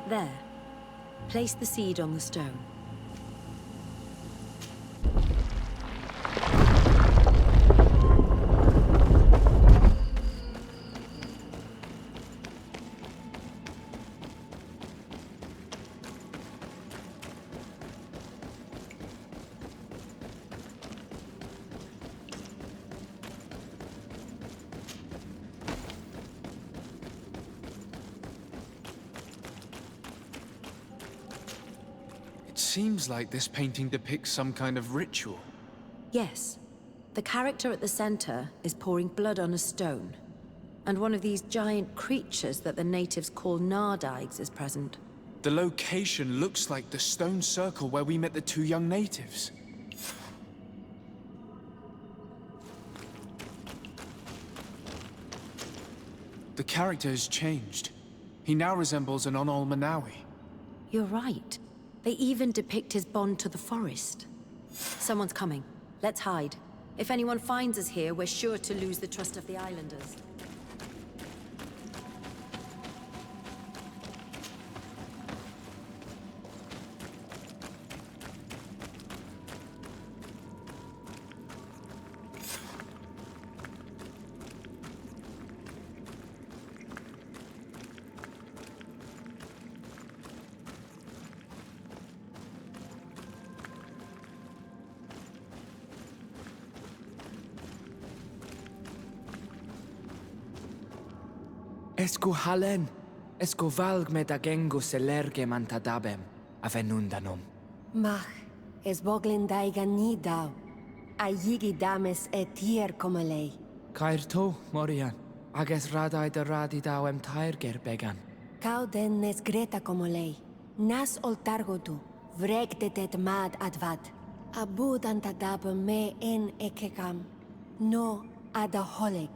There. Place the seed on the stone. Seems like this painting depicts some kind of ritual. Yes. The character at the center is pouring blood on a stone. And one of these giant creatures that the natives call Nardigs is present. The location looks like the stone circle where we met the two young natives. The character has changed. He now resembles an Onol Manawi. You're right. They even depict his bond to the forest. Someone's coming. Let's hide. If anyone finds us here, we're sure to lose the trust of the islanders. Esku halen, esku valg me da gengu selerge mantadabem, avenundanum. Mach, es boglen daiga ni dau. A yigi dames etier komalei. Kair to, Morian, ages radai da radi dauem tairger began. Kau den nes greta komolei. Nas oltargotu, vregtetet mad advat. Abud antadab me en ekekam. No adaholeg.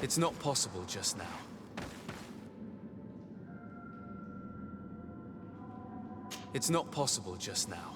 It's not possible just now. It's not possible just now.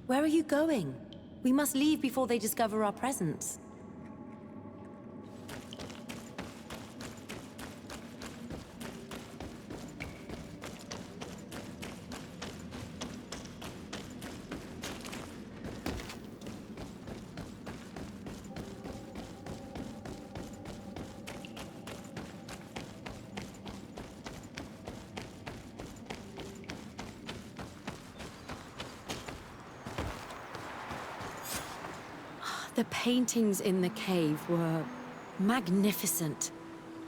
Where are you going? We must leave before they discover our presence. The paintings in the cave were magnificent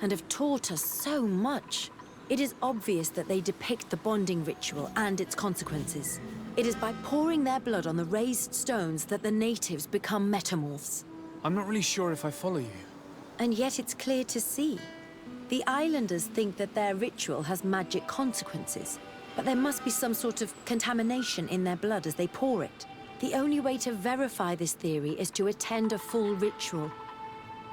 and have taught us so much. It is obvious that they depict the bonding ritual and its consequences. It is by pouring their blood on the raised stones that the natives become metamorphs. I'm not really sure if I follow you. And yet it's clear to see. The islanders think that their ritual has magic consequences, but there must be some sort of contamination in their blood as they pour it. The only way to verify this theory is to attend a full ritual.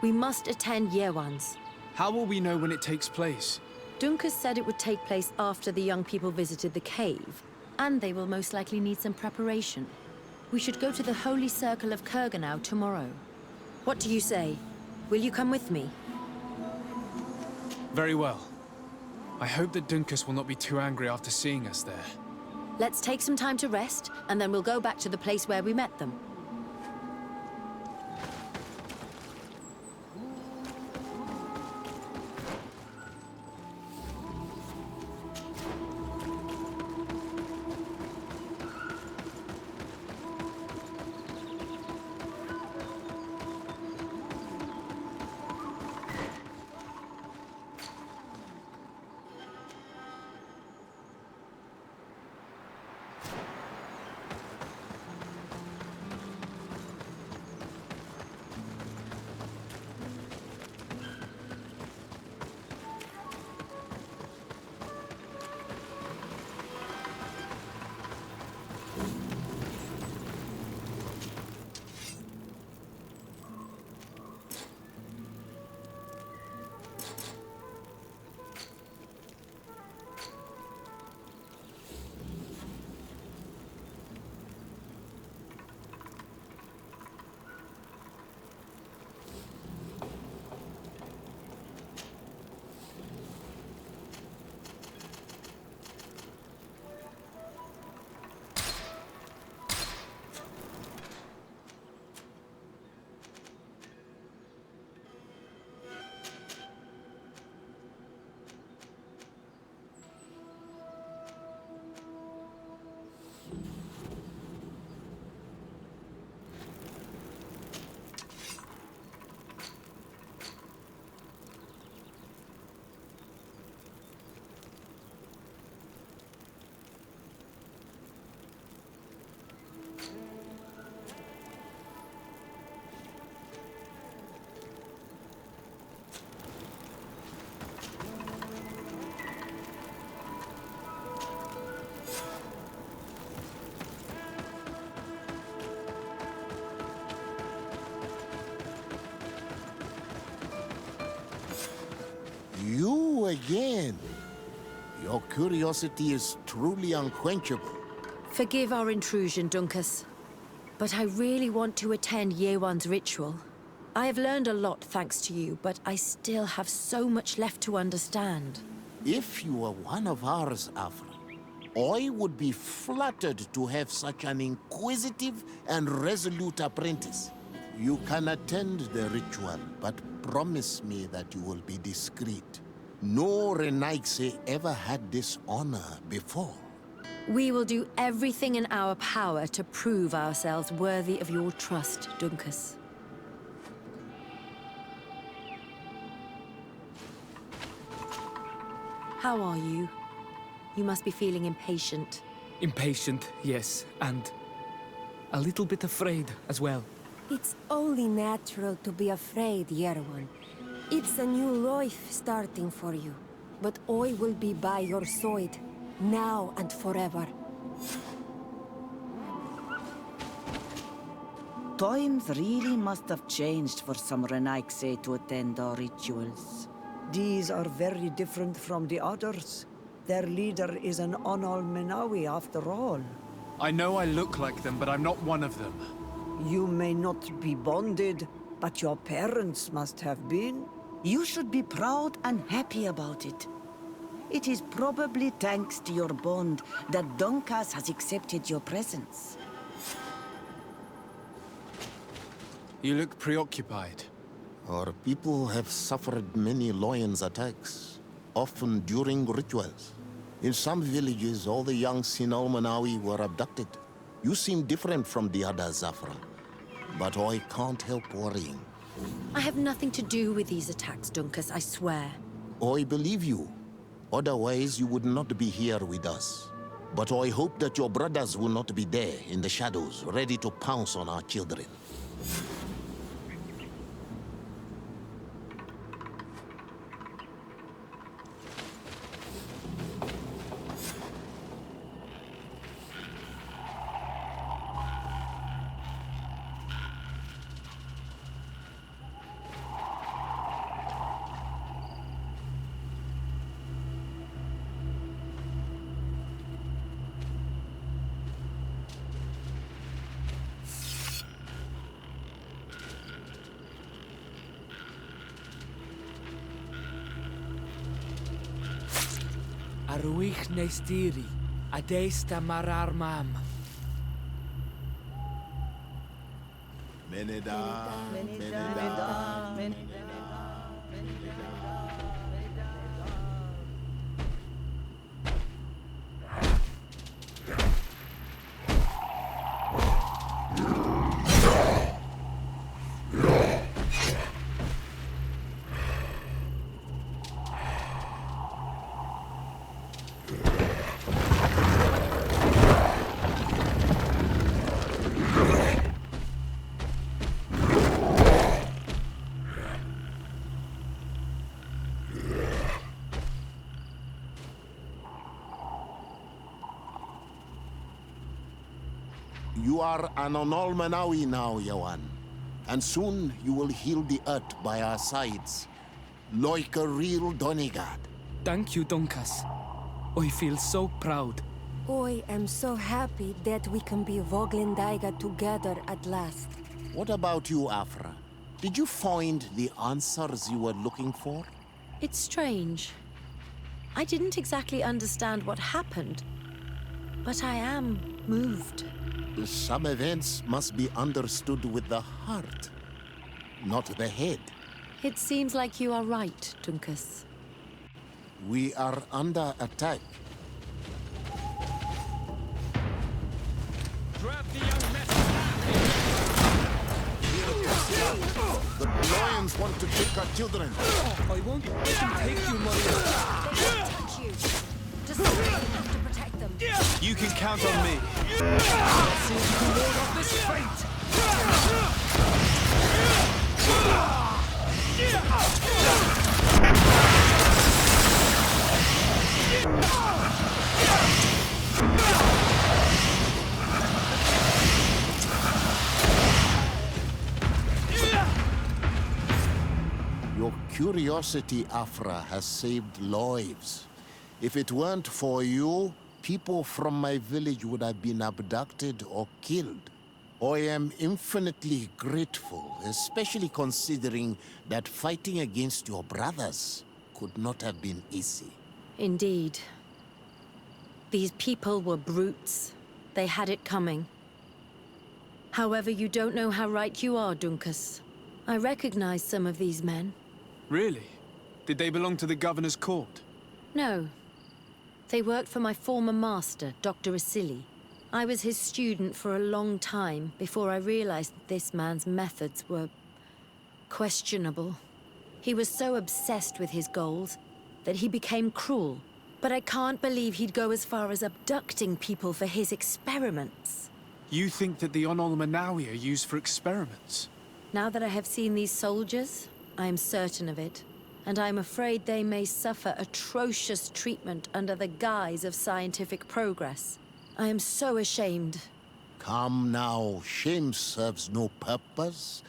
We must attend Yewan's. How will we know when it takes place? Dunkus said it would take place after the young people visited the cave, and they will most likely need some preparation. We should go to the Holy Circle of Kurganau tomorrow. What do you say? Will you come with me? Very well. I hope that Dunkus will not be too angry after seeing us there. Let's take some time to rest, and then we'll go back to the place where we met them. again. Your curiosity is truly unquenchable. Forgive our intrusion, Dunkus. But I really want to attend Yewan's ritual. I have learned a lot thanks to you, but I still have so much left to understand. If you were one of ours, Afra, I would be flattered to have such an inquisitive and resolute apprentice. You can attend the ritual, but promise me that you will be discreet. No Renaigse ever had this honor before. We will do everything in our power to prove ourselves worthy of your trust, Dunkus. How are you? You must be feeling impatient. Impatient, yes, and a little bit afraid as well. It's only natural to be afraid, Yerewan. It's a new life starting for you. But I will be by your side, now and forever. Times really must have changed for some Renaigse to attend our rituals. These are very different from the others. Their leader is an Onol Menawi after all. I know I look like them, but I'm not one of them. You may not be bonded, but your parents must have been. You should be proud and happy about it. It is probably thanks to your bond that Donkas has accepted your presence. You look preoccupied. Our people have suffered many lions attacks, often during rituals. In some villages, all the young Sinalmanawi were abducted. You seem different from the others, Afra. But I can't help worrying. I have nothing to do with these attacks, Dunkus, I swear. I believe you. Otherwise, you would not be here with us. But I hope that your brothers will not be there in the shadows, ready to pounce on our children. Aruich nestiri, adesta marar mam. Meneda, You are an Onol Menawi now, Yawan. And soon you will heal the earth by our sides. Like a real Donegad. Thank you, Donkas. I feel so proud. I am so happy that we can be Voglendaiga together at last. What about you, Afra? Did you find the answers you were looking for? It's strange. I didn't exactly understand what happened, but I am moved. Some events must be understood with the heart, not the head. It seems like you are right, Dunkus. We are under attack. Grab the young mess. The lions want to take our children. I won't let them take you, Maria. They won't touch you. Just something enough to protect them. You can count on me. See if you can ward off this fate. Your curiosity, Afra, has saved lives. If it weren't for you, people from my village would have been abducted or killed. I am infinitely grateful, especially considering that fighting against your brothers could not have been easy. Indeed. These people were brutes. They had it coming. However, you don't know how right you are, Dunkus. I recognize some of these men. Really? Did they belong to the governor's court? No. They worked for my former master, Dr. Asili. I was his student for a long time before I realized that this man's methods were questionable. He was so obsessed with his goals that he became cruel. But I can't believe he'd go as far as abducting people for his experiments. You think that the Onol Manawi are used for experiments? Now that I have seen these soldiers, I am certain of it. And I'm afraid they may suffer atrocious treatment under the guise of scientific progress. I am so ashamed. Come now, shame serves no purpose.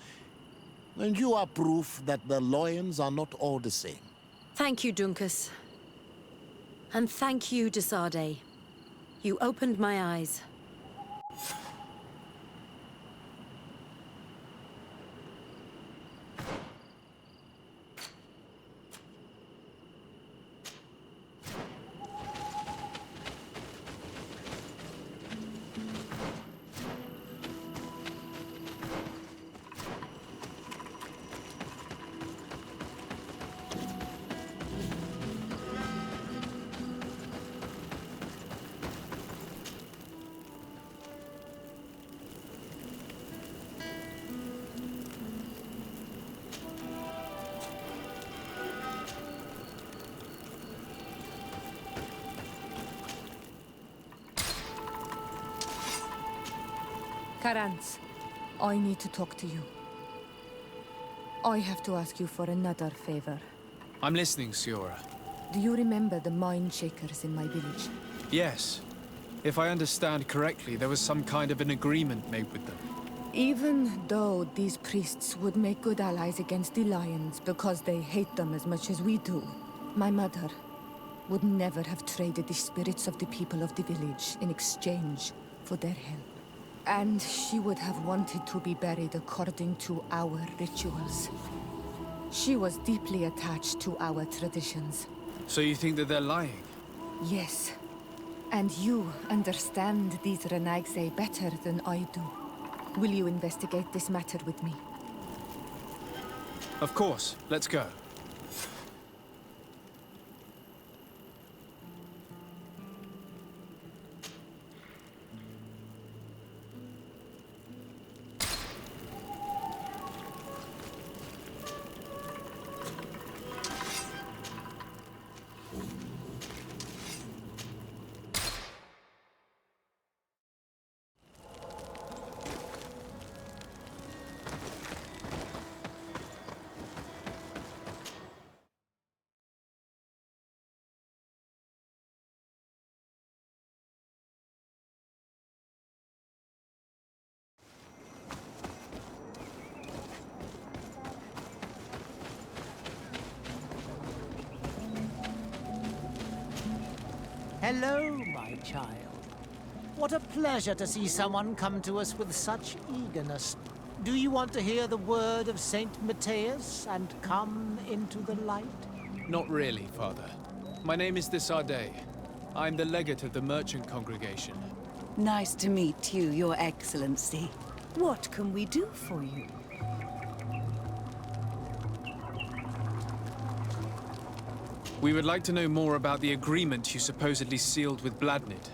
And you are proof that the lions are not all the same. Thank you, Dunkus. And thank you, Desade. You opened my eyes. Karans, I need to talk to you. I have to ask you for another favor. I'm listening, Siora. Do you remember the mine shakers in my village? Yes. If I understand correctly, there was some kind of an agreement made with them. Even though these priests would make good allies against the lions because they hate them as much as we do, my mother would never have traded the spirits of the people of the village in exchange for their help. And she would have wanted to be buried according to our rituals. She was deeply attached to our traditions. So you think that they're lying? Yes. And you understand these Renagse better than I do. Will you investigate this matter with me? Of course. Let's go. Hello, my child. What a pleasure to see someone come to us with such eagerness. Do you want to hear the word of Saint Matthias and come into the light? Not really, Father. My name is Desade. I'm the legate of the merchant congregation. Nice to meet you, Your Excellency. What can we do for you? We would like to know more about the agreement you supposedly sealed with Bladnid.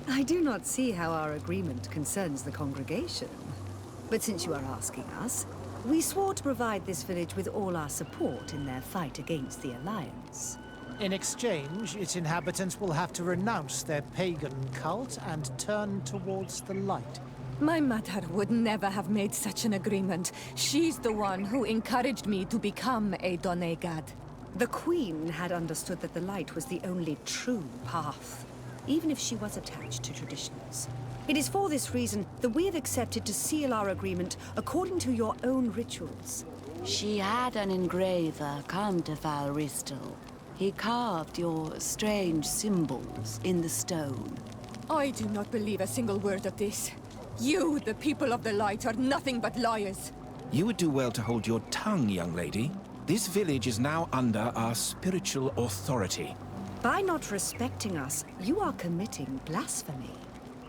I do not see how our agreement concerns the congregation. But since you are asking us, we swore to provide this village with all our support in their fight against the Alliance. In exchange, its inhabitants will have to renounce their pagan cult and turn towards the light. My mother would never have made such an agreement. She's the one who encouraged me to become a Donegad. The Queen had understood that the light was the only true path, even if she was attached to traditions. It is for this reason that we have accepted to seal our agreement according to your own rituals. She had an engraver come to Falristal. He carved your strange symbols in the stone. I do not believe a single word of this. You, the people of the light, are nothing but liars. You would do well to hold your tongue, young lady. This village is now under our spiritual authority. By not respecting us, you are committing blasphemy.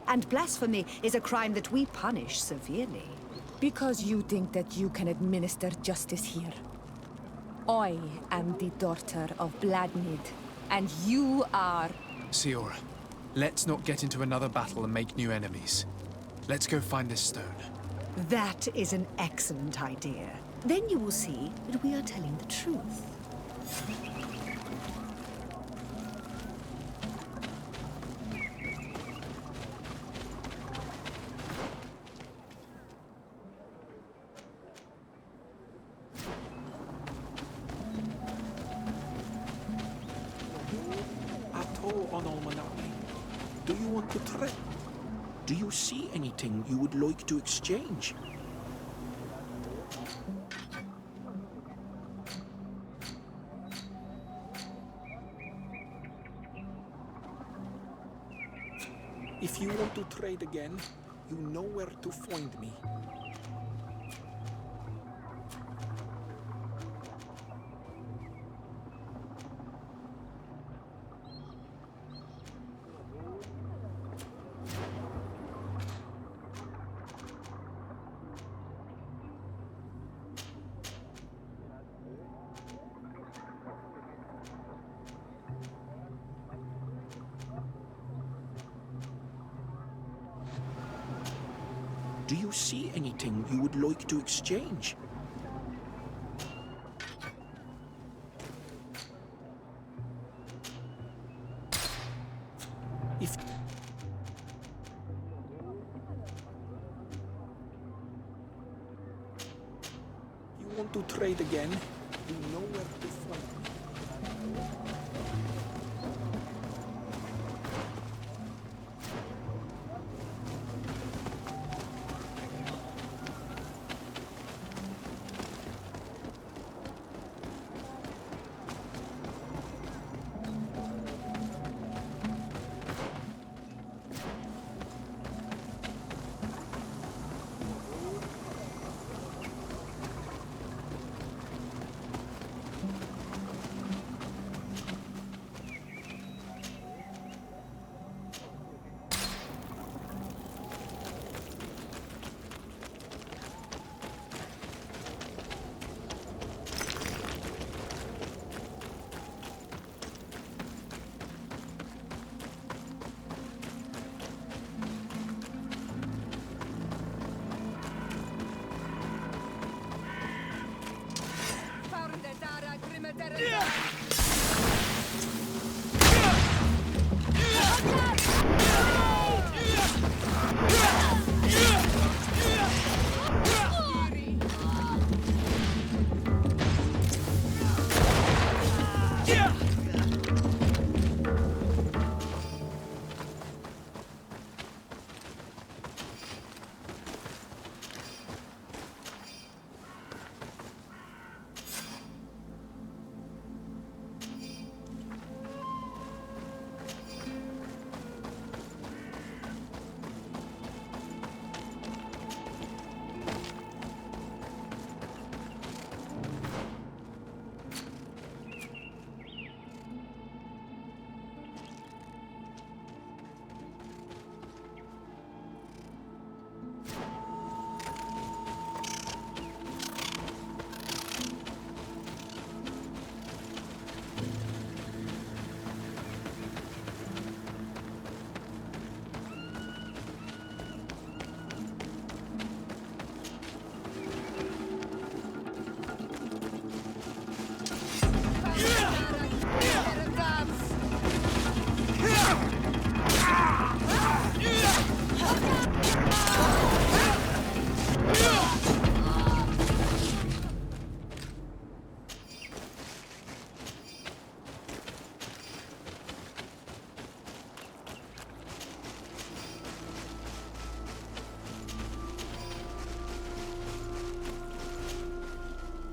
And blasphemy is a crime that we punish severely. Because you think that you can administer justice here. I am the daughter of Bladnid, and you are... Siora, let's not get into another battle and make new enemies. Let's go find this stone. That is an excellent idea. Then you will see that we are telling the truth. Do you want to trade? Do you see anything you would like to exchange? If you want to trade again, you know where to find me. Do you see anything you would like to exchange? If you want to trade again, you know where to find me.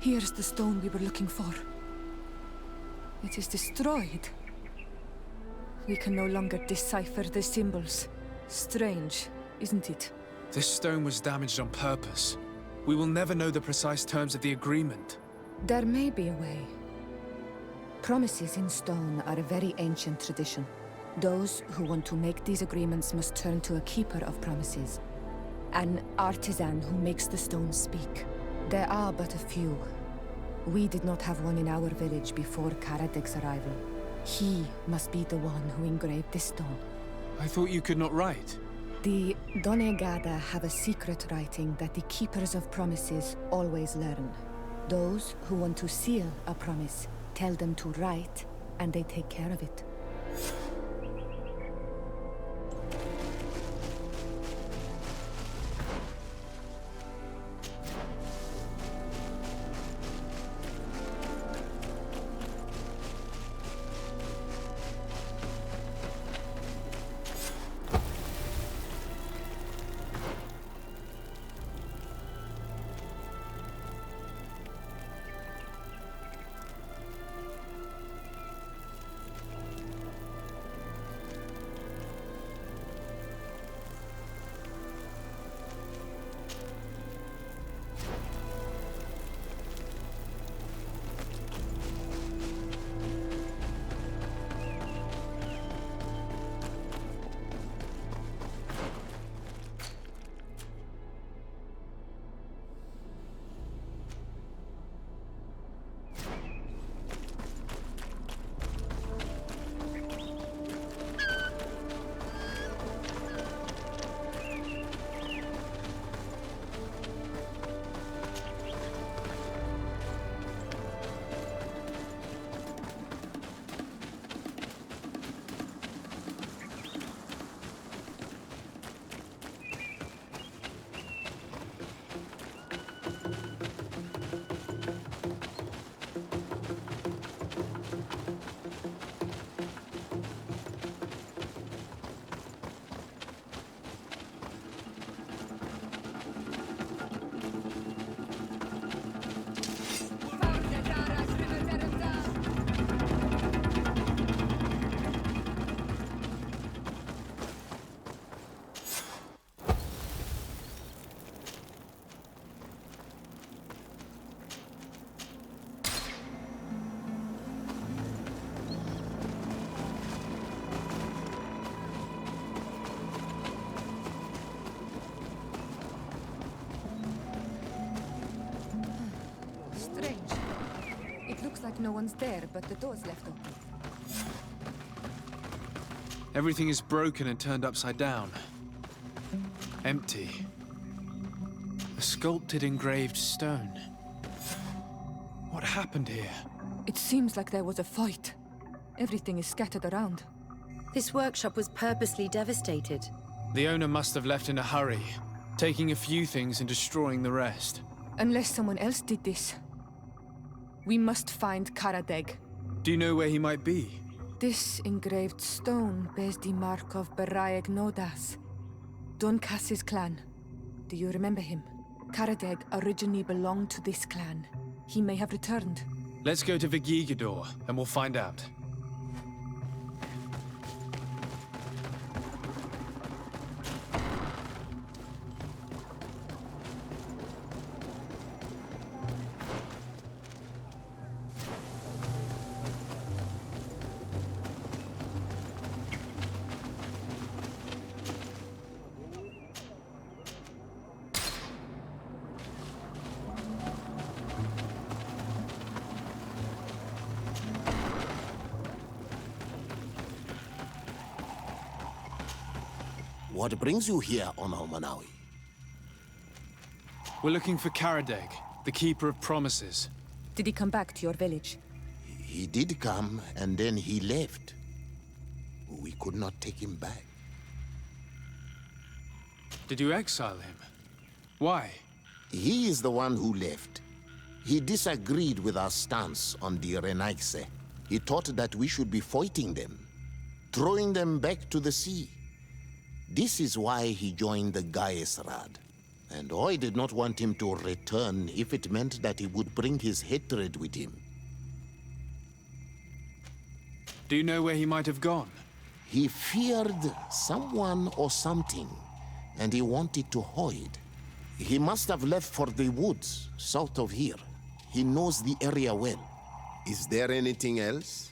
Here's the stone we were looking for. It is destroyed. We can no longer decipher the symbols. Strange, isn't it? This stone was damaged on purpose. We will never know the precise terms of the agreement. There may be a way. Promises in stone are a very ancient tradition. Those who want to make these agreements must turn to a keeper of promises. An artisan who makes the stones speak. There are but a few. We did not have one in our village before Karadeg's arrival. He must be the one who engraved this stone. I thought you could not write. The Donegada have a secret writing that the keepers of promises always learn. Those who want to seal a promise tell them to write, and they take care of it. Like no one's there, but the door's left open. Everything is broken and turned upside down. Empty. A sculpted engraved stone. What happened here? It seems like there was a fight. Everything is scattered around. This workshop was purposely devastated. The owner must have left in a hurry, taking a few things and destroying the rest. Unless someone else did this. We must find Karadeg. Do you know where he might be? This engraved stone bears the mark of Baraeg Nodas, Donkas's clan. Do you remember him? Karadeg originally belonged to this clan. He may have returned. Let's go to Vigigador, and we'll find out. What brings you here on Almanawi? We're looking for Karadeg, the Keeper of Promises. Did he come back to your village? He did come, and then he left. We could not take him back. Did you exile him? Why? He is the one who left. He disagreed with our stance on the Renaigse. He thought that we should be fighting them, throwing them back to the sea. This is why he joined the Gaesrad. And I did not want him to return if it meant that he would bring his hatred with him. Do you know where he might have gone? He feared someone or something, and he wanted to hide. He must have left for the woods south of here. He knows the area well. Is there anything else?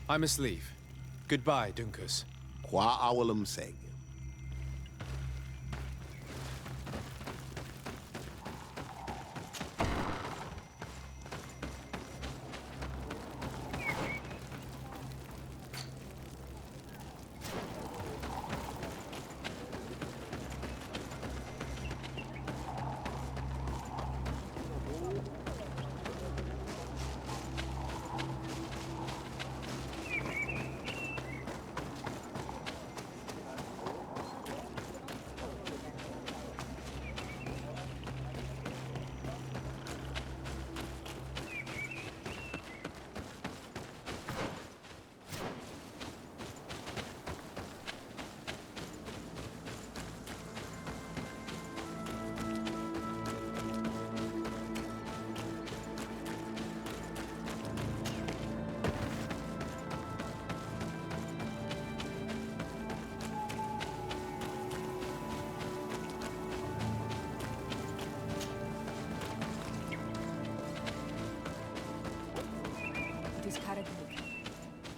I must leave. Goodbye, Dunkus. Qua awalum seg.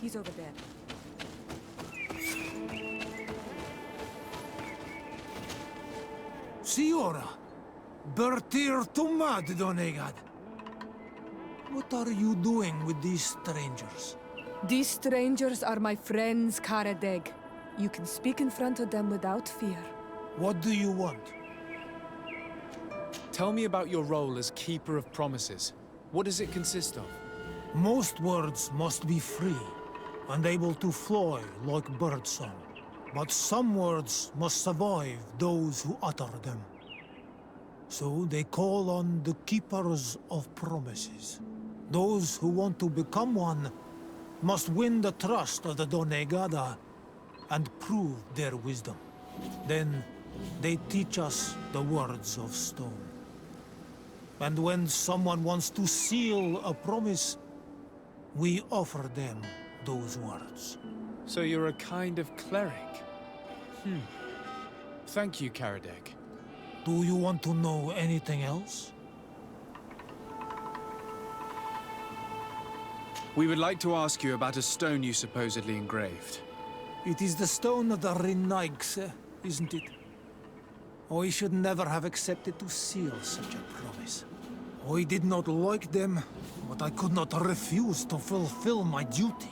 He's over there. Siora, Bertir Tumad Donegad. What are you doing with these strangers? These strangers are my friends, Karadeg. You can speak in front of them without fear. What do you want? Tell me about your role as Keeper of Promises. What does it consist of? Most words must be free and able to fly like birdsong. But some words must survive those who utter them. So they call on the Keepers of Promises. Those who want to become one must win the trust of the Donegada and prove their wisdom. Then they teach us the words of stone. And when someone wants to seal a promise, we offer them those words. So you're a kind of cleric? Thank you, Karadeg. Do you want to know anything else? We would like to ask you about a stone you supposedly engraved. It is the stone of the Renaigse, isn't it? I should never have accepted to seal such a promise. I did not like them, but I could not refuse to fulfill my duty.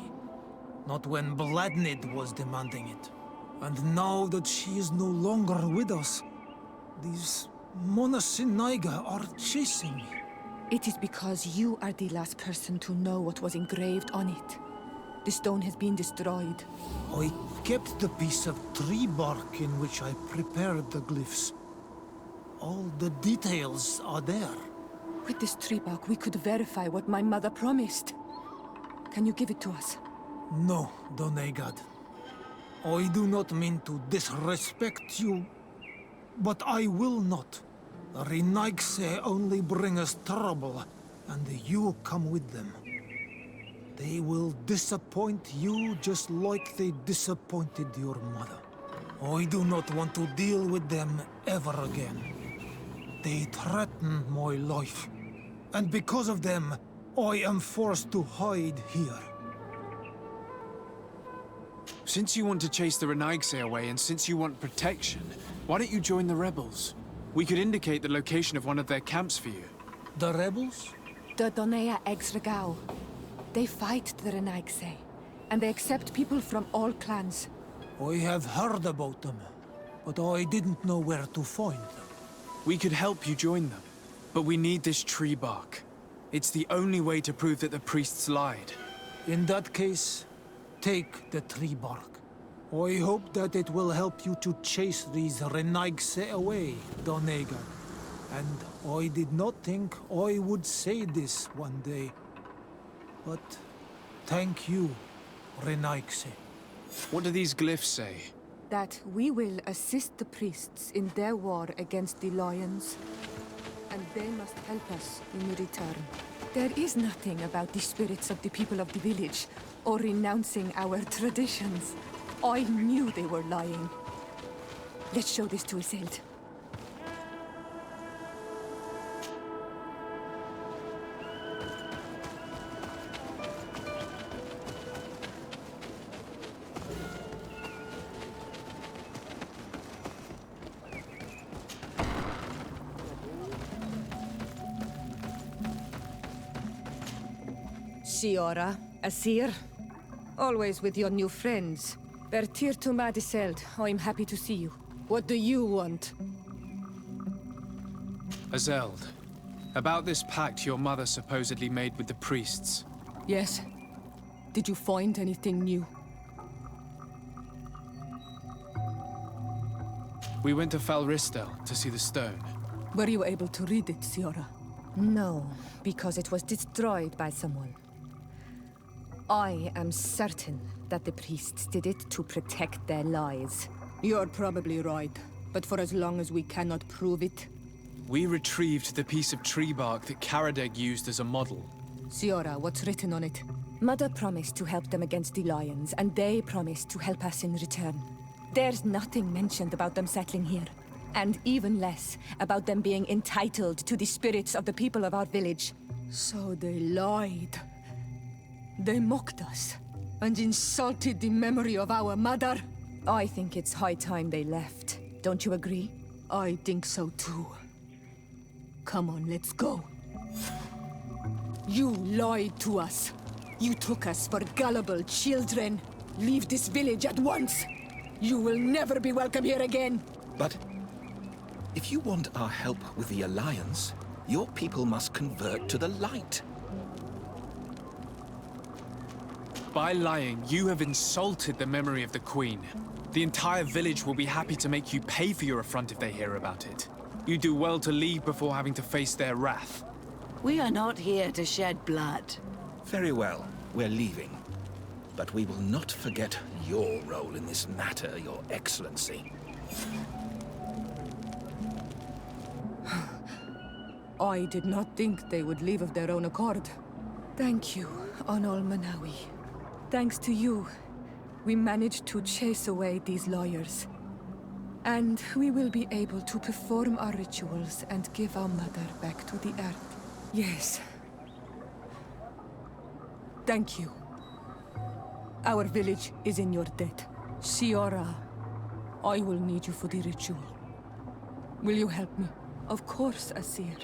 Not when Bladnid was demanding it. And now that she is no longer with us, these Monasinaiga are chasing me. It is because you are the last person to know what was engraved on it. The stone has been destroyed. I kept the piece of tree bark in which I prepared the glyphs. All the details are there. With this tree bark, we could verify what my mother promised. Can you give it to us? No, Donegad. I do not mean to disrespect you, but I will not. The Renaigse only bring us trouble, and you come with them. They will disappoint you just like they disappointed your mother. I do not want to deal with them ever again. They threaten my life, and because of them, I am forced to hide here. Since you want to chase the Renaigse away, and since you want protection, why don't you join the rebels? We could indicate the location of one of their camps for you. The rebels? The Donea Exregao. They fight the Renaigse, and they accept people from all clans. I have heard about them, but I didn't know where to find them. We could help you join them, but we need this tree bark. It's the only way to prove that the priests lied. In that case, take the tree bark. I hope that it will help you to chase these Renaigse away, Donega. And I did not think I would say this one day. But thank you, Renaigse. What do these glyphs say? That we will assist the priests in their war against the lions, and they must help us in return. There is nothing about the spirits of the people of the village, or renouncing our traditions. I knew they were lying. Let's show this to Iseult. Siora, Asir, always with your new friends. Bertir to Madiseld, I'm happy to see you. What do you want? Azeld, about this pact your mother supposedly made with the priests. Yes. Did you find anything new? We went to Falristel to see the stone. Were you able to read it, Siora? No, because it was destroyed by someone. I am certain that the priests did it to protect their lies. You're probably right, but for as long as we cannot prove it... We retrieved the piece of tree bark that Karadeg used as a model. Siora, what's written on it? Mother promised to help them against the lions, and they promised to help us in return. There's nothing mentioned about them settling here, and even less about them being entitled to the spirits of the people of our village. So they lied. They mocked us, and insulted the memory of our mother. I think it's high time they left. Don't you agree? I think so too. Come on, let's go. You lied to us. You took us for gullible children. Leave this village at once. You will never be welcome here again. But if you want our help with the Alliance, your people must convert to the light. By lying, you have insulted the memory of the Queen. The entire village will be happy to make you pay for your affront if they hear about it. You do well to leave before having to face their wrath. We are not here to shed blood. Very well, we're leaving. But we will not forget your role in this matter, Your Excellency. I did not think they would leave of their own accord. Thank you, Onol Manawi. Thanks to you, we managed to chase away these lawyers. And we will be able to perform our rituals and give our mother back to the earth. Yes. Thank you. Our village is in your debt. Siora, I will need you for the ritual. Will you help me? Of course, Asir.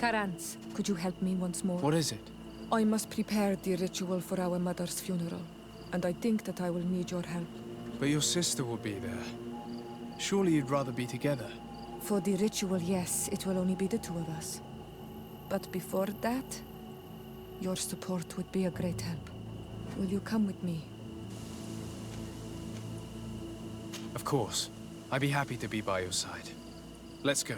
Karans, could you help me once more? What is it? I must prepare the ritual for our mother's funeral, and I think that I will need your help. But your sister will be there. Surely you'd rather be together. For the ritual, yes, it will only be the two of us. But before that, your support would be a great help. Will you come with me? Of course. I'd be happy to be by your side. Let's go.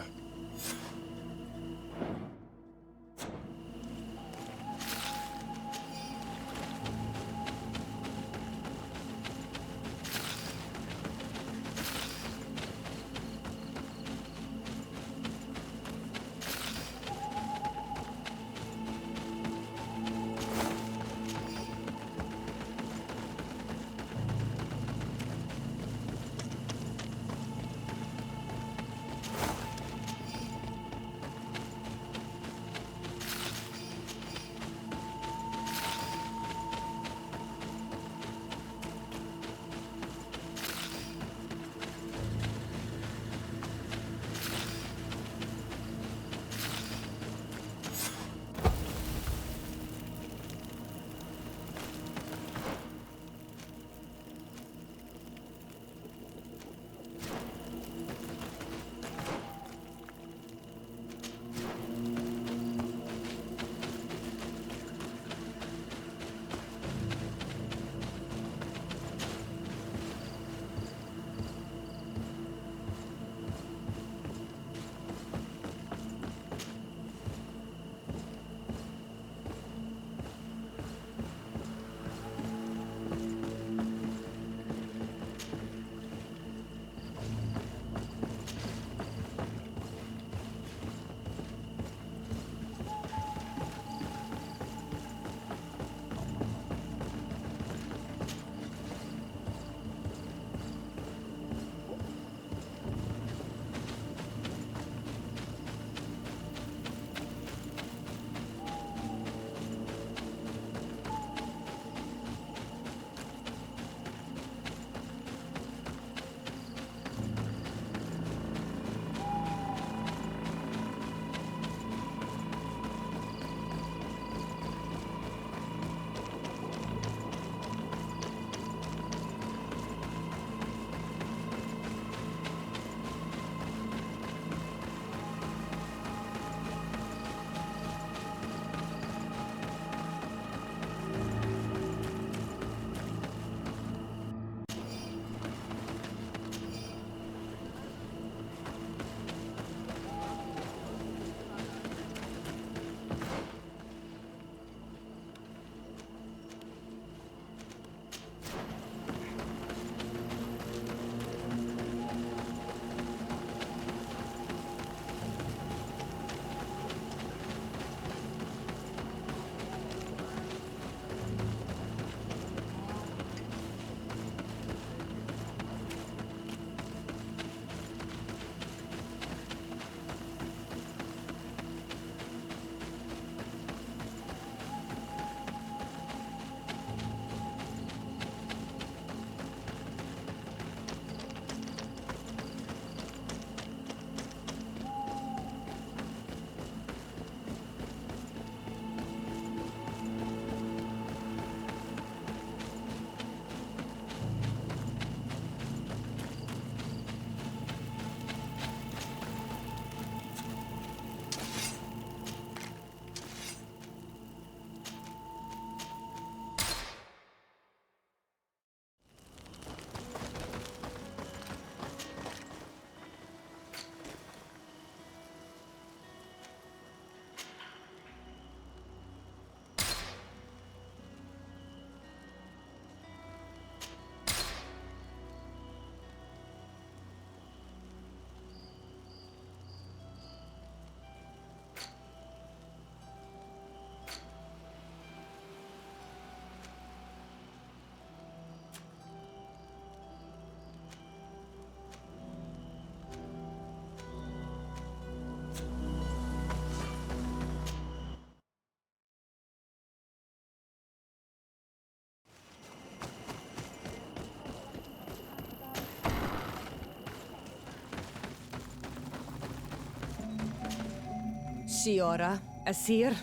Siora, Asir.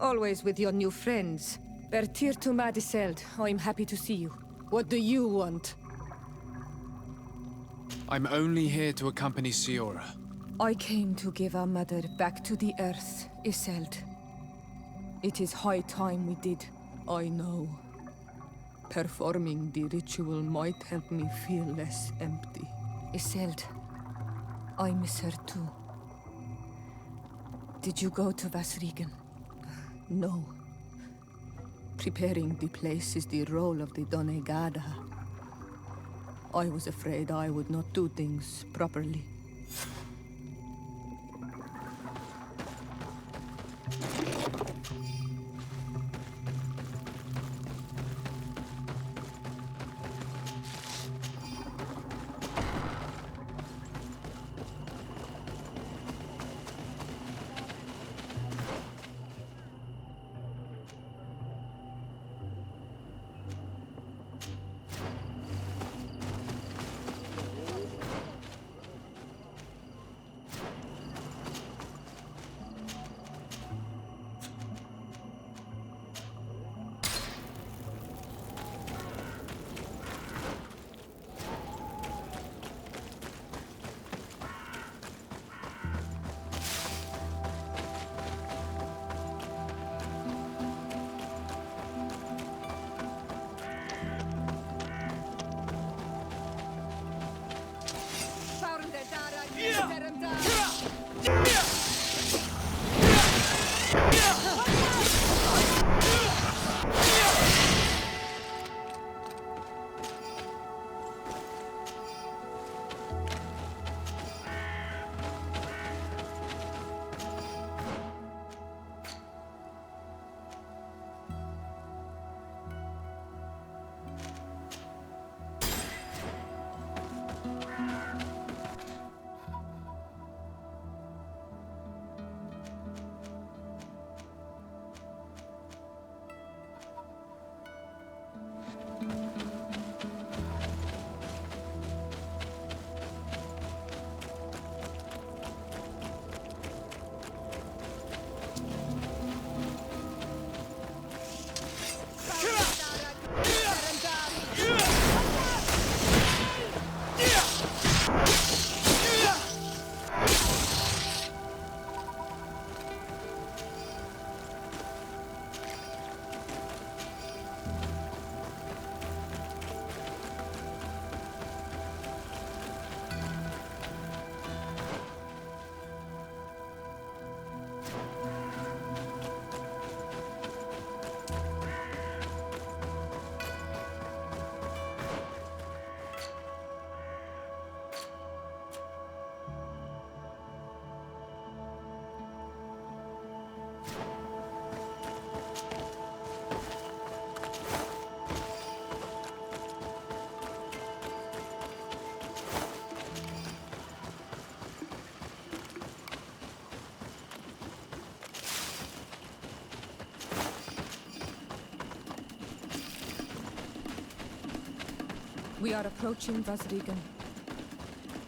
Always with your new friends. Bertir to Madiseld, I'm happy to see you. What do you want? I'm only here to accompany Siora. I came to give our mother back to the earth, Iseld. It is high time we did, I know. Performing the ritual might help me feel less empty. Iseld, I miss her too. Did you go to Vasrigan? No. Preparing the place is the role of the Donegada. I was afraid I would not do things properly. We are approaching Vasrigan.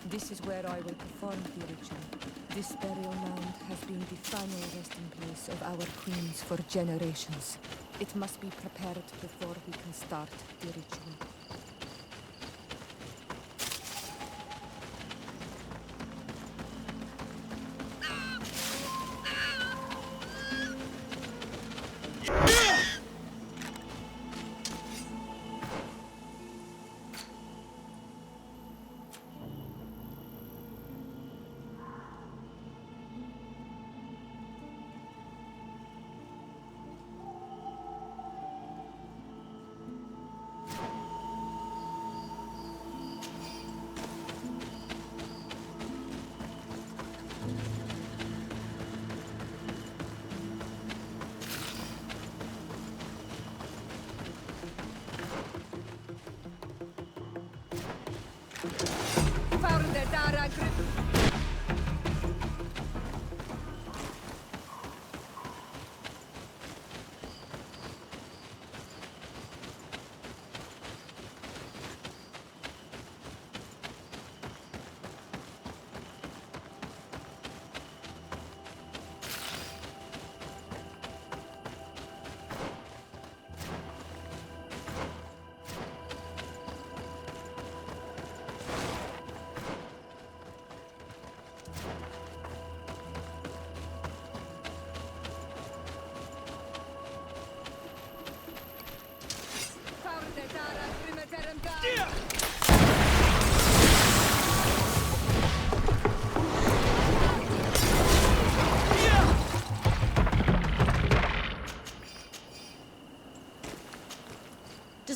This is where I will perform the ritual. This burial mound has been the final resting place of our queens for generations. It must be prepared before we can start the ritual.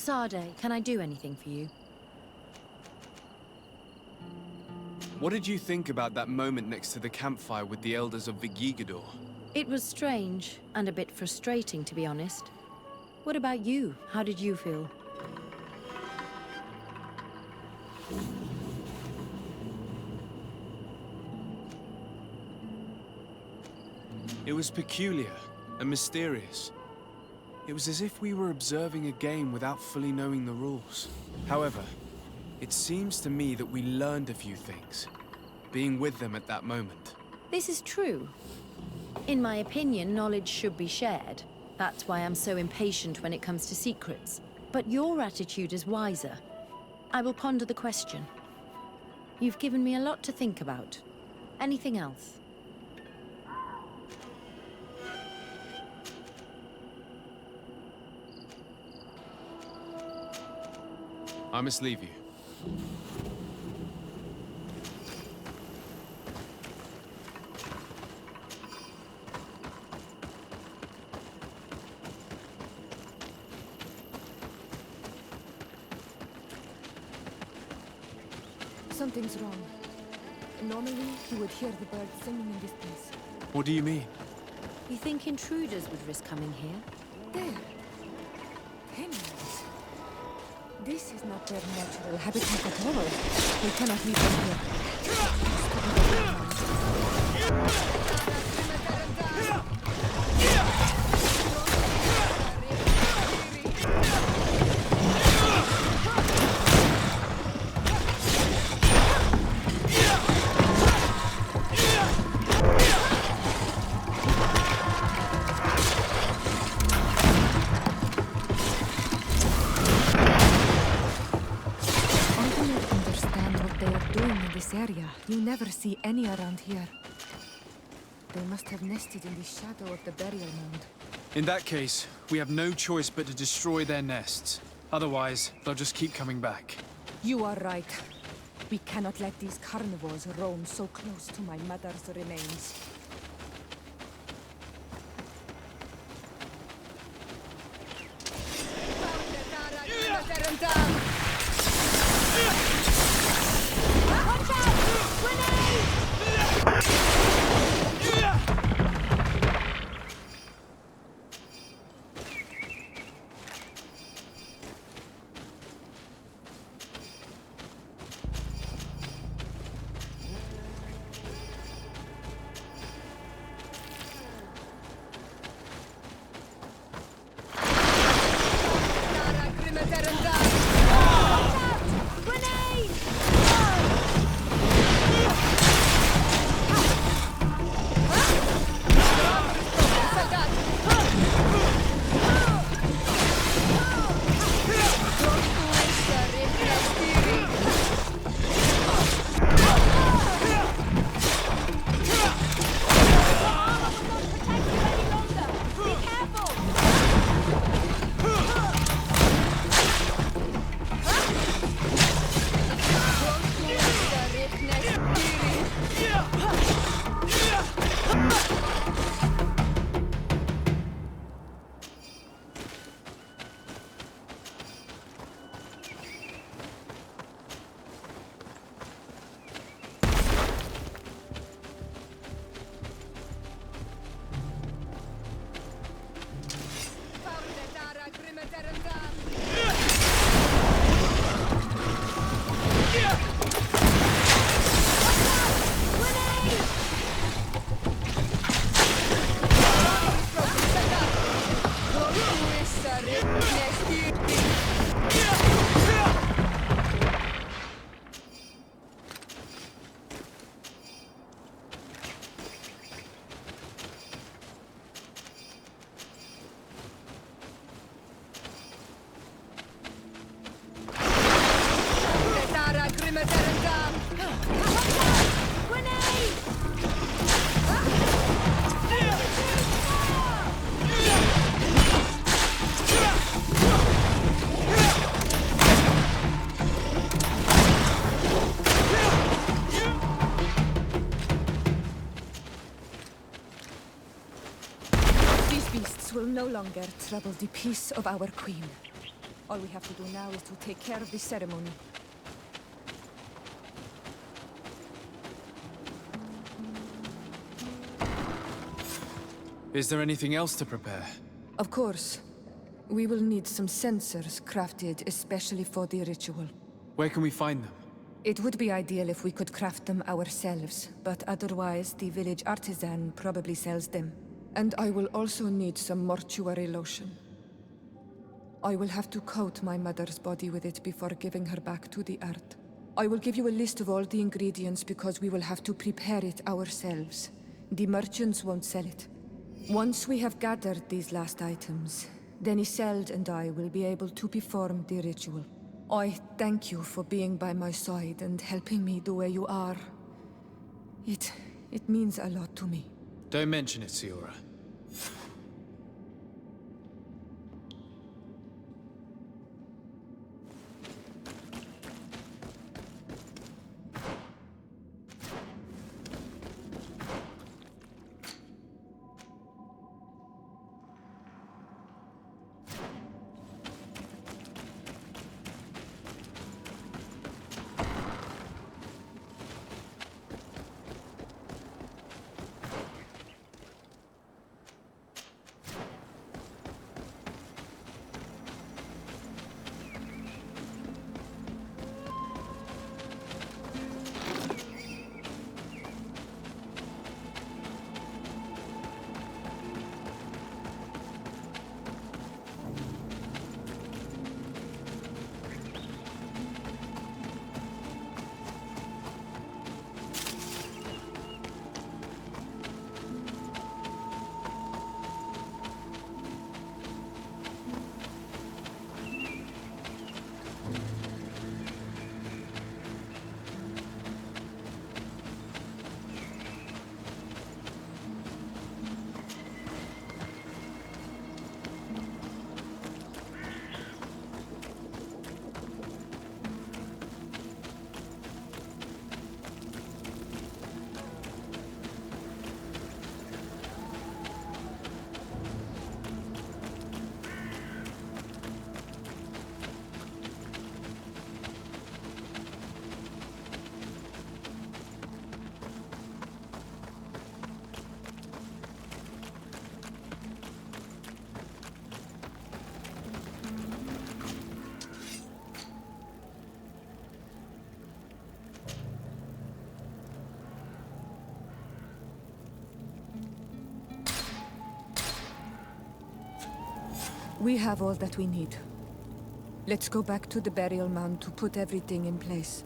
Sade, can I do anything for you? What did you think about that moment next to the campfire with the elders of Vigigador? It was strange, and a bit frustrating, to be honest. What about you? How did you feel? It was peculiar and mysterious. It was as if we were observing a game without fully knowing the rules. However, it seems to me that we learned a few things, being with them at that moment. This is true. In my opinion, knowledge should be shared. That's why I'm so impatient when it comes to secrets. But your attitude is wiser. I will ponder the question. You've given me a lot to think about. Anything else? I must leave you. Something's wrong. Normally, you would hear the birds singing in this place. What do you mean? You think intruders would risk coming here? There. Hemlots. This is not their natural habitat at all. We cannot leave them here. Area. You never see any around here. They must have nested in the shadow of the burial mound. In that case, we have no choice but to destroy their nests. Otherwise, they'll just keep coming back. You are right. We cannot let these carnivores roam so close to my mother's remains. Will no longer trouble the peace of our queen. All we have to do now is to take care of the ceremony. Is there anything else to prepare? Of course. We will need some sensors crafted especially for the ritual. Where can we find them? It would be ideal if we could craft them ourselves, but otherwise the village artisan probably sells them. And I will also need some mortuary lotion. I will have to coat my mother's body with it before giving her back to the earth. I will give you a list of all the ingredients because we will have to prepare it ourselves. The merchants won't sell it. Once we have gathered these last items, then Isolde and I will be able to perform the ritual. I thank you for being by my side and helping me the way you are. It means a lot to me. Don't mention it, Siora. We have all that we need. Let's go back to the burial mound to put everything in place.